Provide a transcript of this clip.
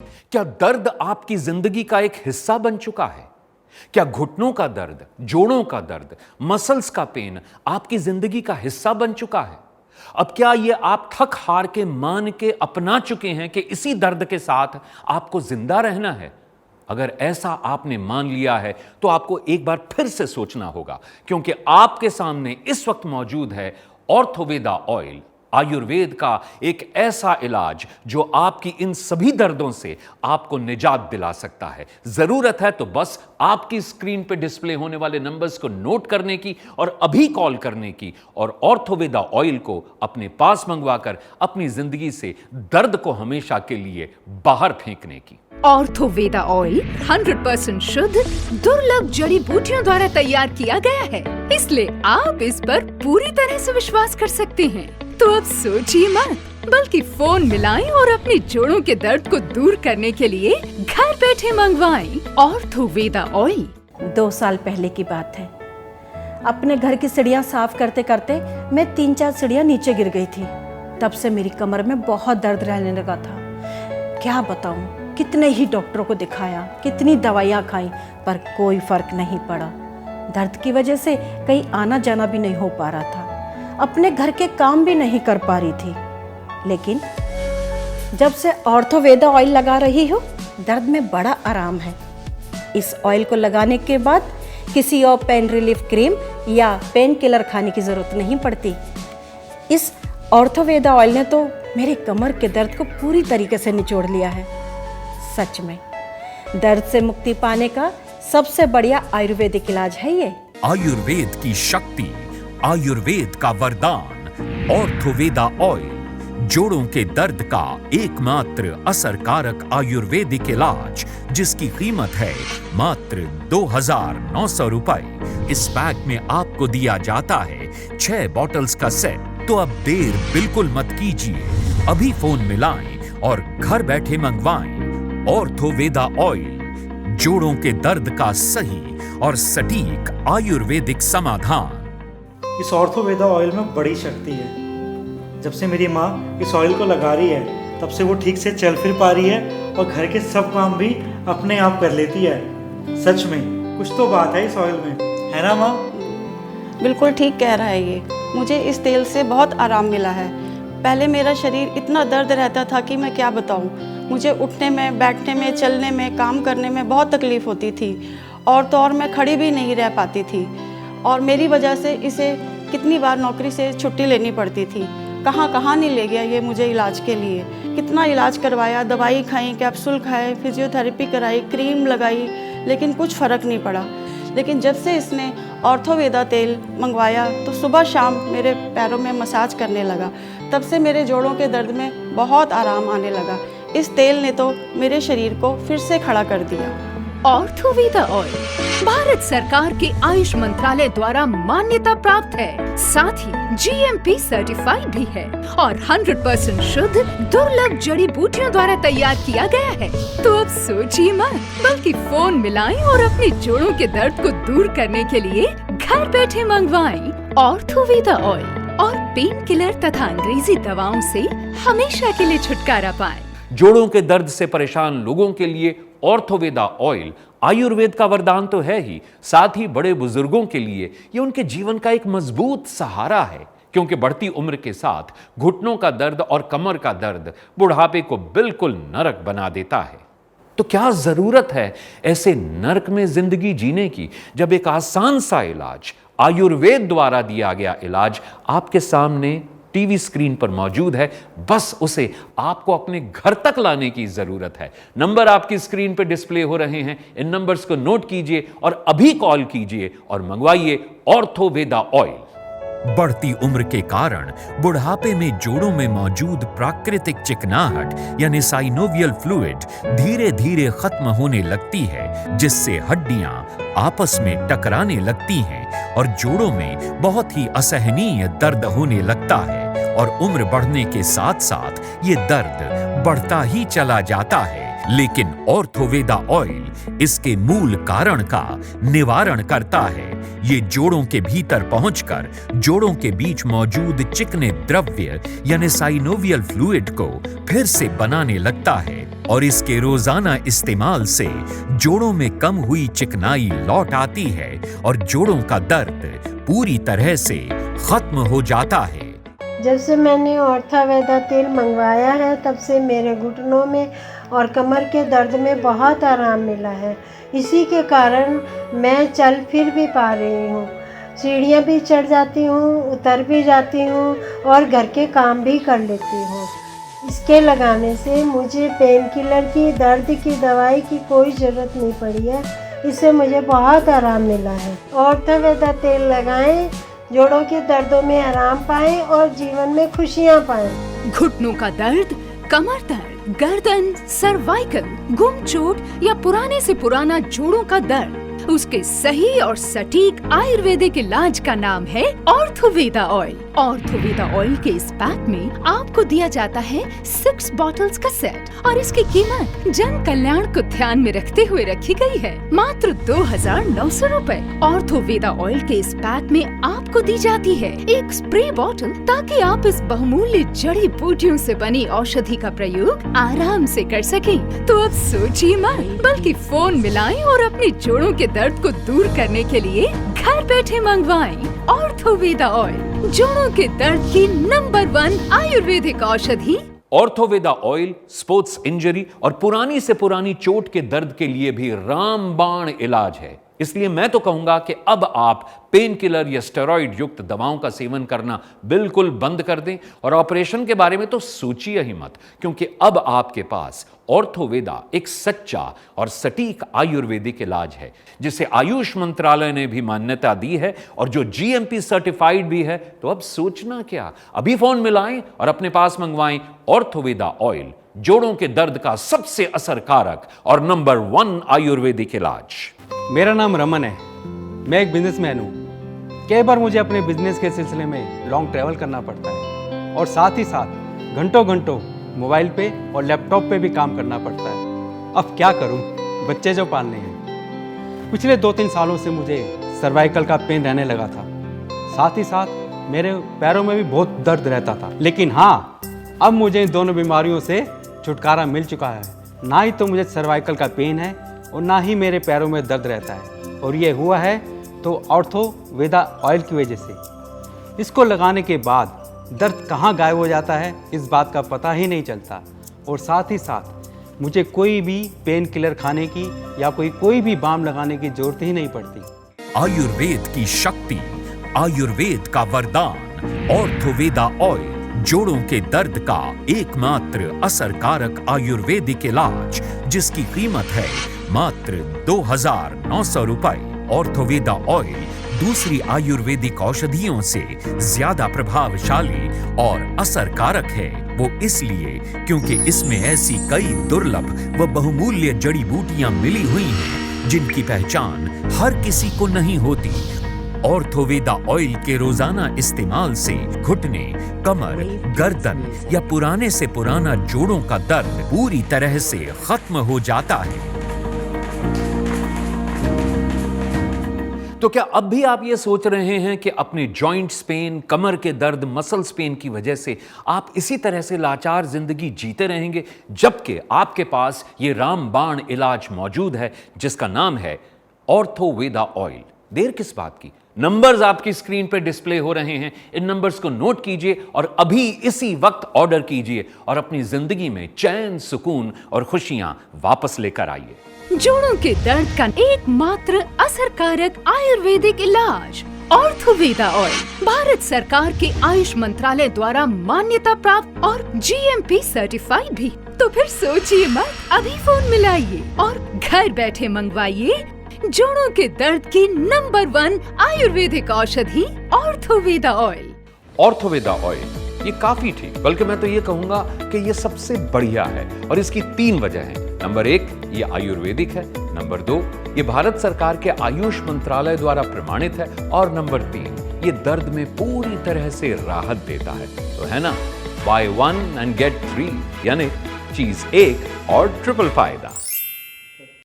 क्या दर्द आपकी जिंदगी का एक हिस्सा बन चुका है? क्या घुटनों का दर्द, जोड़ों का दर्द, मसल्स का पेन आपकी जिंदगी का हिस्सा बन चुका है? अब क्या यह आप थक हार के मान के अपना चुके हैं कि इसी दर्द के साथ आपको जिंदा रहना है? अगर ऐसा आपने मान लिया है तो आपको एक बार फिर से सोचना होगा, क्योंकि आपके सामने इस वक्त मौजूद है ऑर्थोवेदा ऑयल, आयुर्वेद का एक ऐसा इलाज जो आपकी इन सभी दर्दों से आपको निजात दिला सकता है। जरूरत है तो बस आपकी स्क्रीन पर डिस्प्ले होने वाले नंबर्स को नोट करने की और अभी कॉल करने की और ऑर्थोवेदा ऑयल को अपने पास मंगवाकर अपनी जिंदगी से दर्द को हमेशा के लिए बाहर फेंकने की। ऑर्थोवेदा ऑयल 100% शुद्ध दुर्लभ जड़ी बूटियों द्वारा तैयार किया गया है, इसलिए आप इस पर पूरी तरह से विश्वास कर सकते हैं। तो अब सोचिए मत, बल्कि फोन मिलाएं और अपने जोड़ों के दर्द को दूर करने के लिए घर बैठे मंगवाएं ऑर्थोवेदा ऑयल। 2 साल पहले की बात है। अपने घर की सीढ़ियाँ साफ करते करते मैं 3-4 सीढ़ियाँ नीचे गिर गई थी। तब से मेरी कमर में बहुत दर्द रहने लगा था। क्या बताऊं, कितने ही डॉक्टरों को दिखाया, कितनी दवाइयाँ खाई, पर कोई फर्क नहीं पड़ा। दर्द की वजह से कहीं आना जाना भी नहीं हो पा रहा था, अपने घर के काम भी नहीं कर पा रही थी। लेकिन जब से ऑर्थोवेदा ऑयल लगा रही हूँ, दर्द में बड़ा आराम है। इस ऑयल को लगाने के बाद किसी और पेन रिलीफ क्रीम या पेन किलर खाने की ज़रूरत नहीं पड़ती। इस ऑर्थोवेदा ऑयल ने तो मेरे कमर के दर्द को पूरी तरीके से निचोड़ लिया है। सच में दर्द से मुक्ति पाने का सबसे बढ़िया आयुर्वेदिक इलाज है ये। आयुर्वेद की शक्ति, आयुर्वेद का वरदान, ऑर्थोवेदा ऑयल, जोड़ों के दर्द का एकमात्र असरकारक आयुर्वेदिक इलाज, जिसकी कीमत है मात्र 2,900 रुपए। इस पैक में आपको दिया जाता है 6 बॉटल्स का सेट। तो अब देर बिल्कुल मत कीजिए, अभी फोन मिलाएं और घर बैठे मंगवाएं ऑर्थोवेदा ऑयल, जोड़ों के दर्द का सही और सटीक आयुर्वेदिक समाधान। इस ऑर्थोवेदा ऑयल में बड़ी शक्ति है। जब से मेरी माँ इस ऑयल को लगा रही है, तब से वो ठीक से चल फिर पा रही है और घर के सब काम भी अपने आप कर लेती है। सच में कुछ तो बात है इस ऑयल में, है ना माँ? बिल्कुल ठीक कह रहा है ये। मुझे इस तेल से बहुत आराम मिला है। पहले मेरा शरीर इतना दर्द रहता था कि मैं क्या बताऊं। मुझे उठने में, बैठने में, चलने में, काम करने में बहुत तकलीफ होती थी, और तो और मैं खड़ी भी नहीं रह पाती थी, और मेरी वजह से इसे कितनी बार नौकरी से छुट्टी लेनी पड़ती थी। कहाँ कहाँ नहीं ले गया ये मुझे इलाज के लिए। कितना इलाज करवाया, दवाई खाई, कैप्सूल खाए, फिजियोथेरेपी कराई, क्रीम लगाई, लेकिन कुछ फ़र्क नहीं पड़ा। लेकिन जब से इसने ऑर्थोवेदा तेल मंगवाया तो सुबह शाम मेरे पैरों में मसाज करने लगा। तब से मेरे जोड़ों के दर्द में बहुत आराम आने लगा। इस तेल ने तो मेरे शरीर को फिर से खड़ा कर दिया। ऑर्थोवेदा ऑयल भारत सरकार के आयुष मंत्रालय द्वारा मान्यता प्राप्त है, साथ ही GMP सर्टिफाइड भी है और 100% शुद्ध दुर्लभ जड़ी बूटियों द्वारा तैयार किया गया है। तो अब सोचिए मत, बल्कि फोन मिलाएं और अपने जोड़ों के दर्द को दूर करने के लिए घर बैठे मंगवाएं ऑर्थोवेदा ऑयल और पेन किलर तथा अंग्रेजी दवाओं से हमेशा के लिए छुटकारा पाएं। जोड़ों के दर्द से परेशान लोगों के लिए ऑर्थोवेदा ऑयल आयुर्वेद का वरदान तो है ही, साथ ही बड़े बुजुर्गों के लिए यह उनके जीवन का एक मजबूत सहारा है, क्योंकि बढ़ती उम्र के साथ घुटनों का दर्द और कमर का दर्द बुढ़ापे को बिल्कुल नरक बना देता है। तो क्या जरूरत है ऐसे नरक में जिंदगी जीने की, जब एक आसान सा इलाज, आयुर्वेद द्वारा दिया गया इलाज आपके सामने टीवी स्क्रीन पर मौजूद है। बस उसे आपको अपने घर तक लाने की जरूरत है। नंबर आपकी स्क्रीन पर डिस्प्ले हो रहे हैं, इन नंबर्स को नोट कीजिए और अभी कॉल कीजिए और मंगवाइए ऑर्थोवेदा ऑयल। बढ़ती उम्र के कारण बुढ़ापे में जोड़ों में मौजूद प्राकृतिक चिकनाहट यानी साइनोवियल फ्लूइड धीरे धीरे खत्म होने लगती है, जिससे हड्डियां आपस में टकराने लगती हैं और जोड़ों में बहुत ही असहनीय दर्द होने लगता है। और उम्र बढ़ने के साथ साथ ये दर्द बढ़ता ही चला जाता है, लेकिन ऑर्थोवेदा ऑयल इसके मूल कारण का निवारण करता है। ये जोड़ों के भीतर पहुंचकर जोड़ों के बीच मौजूद चिकने द्रव्य यानी साइनोवियल फ्लूइड को फिर से बनाने लगता है और इसके रोजाना इस्तेमाल से जोड़ों में कम हुई चिकनाई लौट आती है और जोड़ों का दर्द पूरी तरह से खत्म हो जाता है। जब से मैंने ऑर्थोवेदा तेल मंगवाया है तब से मेरे घुटनों में और कमर के दर्द में बहुत आराम मिला है। इसी के कारण मैं चल फिर भी पा रही हूँ, सीढ़ियाँ भी चढ़ जाती हूँ, उतर भी जाती हूँ और घर के काम भी कर लेती हूँ। इसके लगाने से मुझे पेन किलर की, दर्द की दवाई की कोई ज़रूरत नहीं पड़ी है। इससे मुझे बहुत आराम मिला है। ऑर्थोवेदा तेल लगाएं, जोड़ों के दर्दों में आराम पाएं और जीवन में खुशियां पाएं। घुटनों का दर्द, कमर दर्द, गर्दन, सर्वाइकल, गुम चोट या पुराने से पुराना जोड़ों का दर्द, उसके सही और सटीक आयुर्वेदिक इलाज का नाम है ऑर्थोवेदा ऑयल। ऑर्थोवेदा ऑयल के इस पैक में आपको दिया जाता है 6 बॉटल्स का सेट और इसकी कीमत जन कल्याण को ध्यान में रखते हुए रखी गई है मात्र 2,900 रुपए। ऑर्थोवेदा ऑयल के इस पैक में आपको दी जाती है एक स्प्रे बॉटल ताकि आप इस बहुमूल्य जड़ी बूटियों से बनी औषधि का प्रयोग आराम से कर सकें। तो अब सोचिए मत, बल्कि फोन मिलाएं और अपने जोड़ों के दर्द को दूर करने के लिए घर बैठे मंगवाएं ऑर्थोवेदा ऑयल, जोड़ों के दर्द की नंबर 1 आयुर्वेदिक औषधि। ऑर्थोवेदा ऑयल स्पोर्ट्स इंजरी और पुरानी से पुरानी चोट के दर्द के लिए भी रामबाण इलाज है। इसलिए मैं तो कहूंगा कि अब आप पेन किलर या स्टेरॉइड युक्त दवाओं का सेवन करना बिल्कुल बंद कर दें और ऑपरेशन के बारे में तो सोचिए ही मत, क्योंकि अब आपके पास ऑर्थोवेदा एक सच्चा और सटीक आयुर्वेदिक इलाज है जिसे आयुष मंत्रालय ने भी मान्यता दी है और जो GMP सर्टिफाइड भी है। तो अब सोचना क्या, अभी फोन मिलाएं और अपने पास मंगवाएं ऑर्थोवेदा ऑयल, जोड़ों के दर्द का सबसे असरकारक और नंबर 1 आयुर्वेदिक इलाज। मेरा नाम रमन है, मैं एक बिजनेसमैन हूँ। कई बार मुझे अपने बिजनेस के सिलसिले में लॉन्ग ट्रैवल करना पड़ता है और साथ ही साथ घंटों घंटों मोबाइल पे और लैपटॉप पे भी काम करना पड़ता है। अब क्या करूँ, बच्चे जो पालने हैं। पिछले 2-3 सालों से मुझे सर्वाइकल का पेन रहने लगा था, साथ ही साथ मेरे पैरों में भी बहुत दर्द रहता था। लेकिन हाँ, अब मुझे इन दोनों बीमारियों से छुटकारा मिल चुका है। ना ही तो मुझे सर्वाइकल का पेन है और ना ही मेरे पैरों में दर्द रहता है, और ये हुआ है तो ऑर्थोवेदा ऑयल की वजह से। इसको लगाने के बाद दर्द कहाँ गायब हो जाता है इस बात का पता ही नहीं चलता, और साथ ही साथ मुझे कोई भी पेन किलर खाने की या कोई भी बाम लगाने की जरूरत ही नहीं पड़ती। आयुर्वेद की शक्ति, आयुर्वेद का वरदान, ऑर्थोवेदा ऑयल, जोड़ों के दर्द का एकमात्र असरकारक आयुर्वेदिक इलाज जिसकी कीमत है मात्र 2,900 रुपए। ऑर्थोवेदा ऑयल दूसरी आयुर्वेदिक औषधियों से ज्यादा प्रभावशाली और असरकारक है। वो इसलिए क्योंकि इसमें ऐसी कई दुर्लभ व बहुमूल्य जड़ी बूटियां मिली हुई हैं जिनकी पहचान हर किसी को नहीं होती। ऑर्थोवेदा ऑयल के रोजाना इस्तेमाल से घुटने, कमर, गर्दन या पुराने से पुराना जोड़ों का दर्द पूरी तरह से खत्म हो जाता है। तो क्या अब भी आप ये सोच रहे हैं कि अपने जॉइंट्स पेन, कमर के दर्द, मसल्स पेन की वजह से आप इसी तरह से लाचार जिंदगी जीते रहेंगे, जबकि आपके पास ये रामबाण इलाज मौजूद है जिसका नाम है ऑर्थोवेदा ऑयल। देर किस बात की, नंबर्स आपकी स्क्रीन पर डिस्प्ले हो रहे हैं, इन नंबर्स को नोट कीजिए और अभी इसी वक्त ऑर्डर कीजिए और अपनी जिंदगी में चैन, सुकून और खुशियां वापस लेकर आइए। जोड़ों के दर्द का एकमात्र असरकारक आयुर्वेदिक इलाज ऑर्थोवेदा ऑयल भारत सरकार के आयुष मंत्रालय द्वारा मान्यता प्राप्त और GMP सर्टिफाइड भी। तो फिर सोचिए मत, अभी फोन मिलाइए और घर बैठे मंगवाइए जोड़ों के दर्द की नंबर 1 आयुर्वेदिक औषधि ऑर्थोवेदा ऑयल। ऑर्थोवेदा ऑयल ये काफी ठीक, बल्कि मैं तो ये कहूंगा कि ये सबसे बढ़िया है और इसकी 3 वजह हैं। नंबर 1, ये आयुर्वेदिक है। नंबर 2, ये भारत सरकार के आयुष मंत्रालय द्वारा प्रमाणित है। और नंबर 3, ये दर्द में पूरी तरह से राहत देता है। तो है ना, buy 1 and get 3, यानी चीज एक और ट्रिपल फायदा।